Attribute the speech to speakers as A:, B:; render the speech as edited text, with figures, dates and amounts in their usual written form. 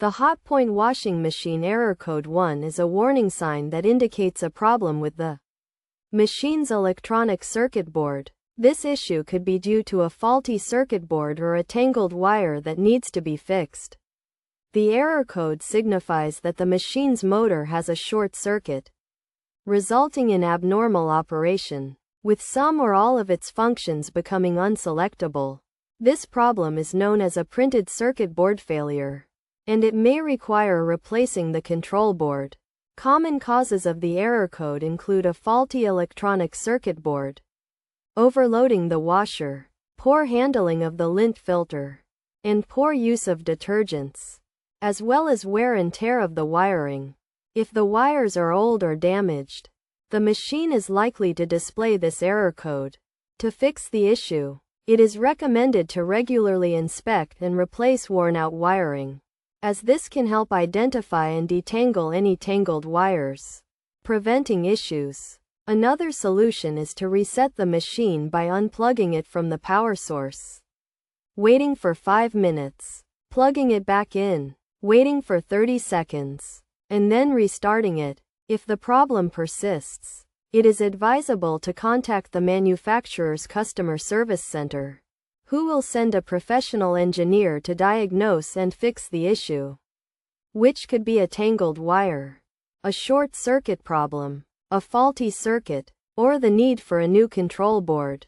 A: The Hotpoint washing machine error code 1 is a warning sign that indicates a problem with the machine's electronic circuit board. This issue could be due to a faulty circuit board or a tangled wire that needs to be fixed. The error code signifies that the machine's motor has a short circuit, resulting in abnormal operation, with some or all of its functions becoming unselectable. This problem is known as a printed circuit board failure, and it may require replacing the control board. Common causes of the error code include a faulty electronic circuit board, overloading the washer, poor handling of the lint filter, and poor use of detergents, as well as wear and tear of the wiring. If the wires are old or damaged, the machine is likely to display this error code. To fix the issue, it is recommended to regularly inspect and replace worn-out wiring, as this can help identify and detangle any tangled wires, preventing issues. Another solution is to reset the machine by unplugging it from the power source, waiting for 5 minutes, plugging it back in, waiting for 30 seconds, and then restarting it. If the problem persists, it is advisable to contact the manufacturer's customer service center, who will send a professional engineer to diagnose and fix the issue, which could be a tangled wire, a short circuit problem, a faulty circuit, or the need for a new control board.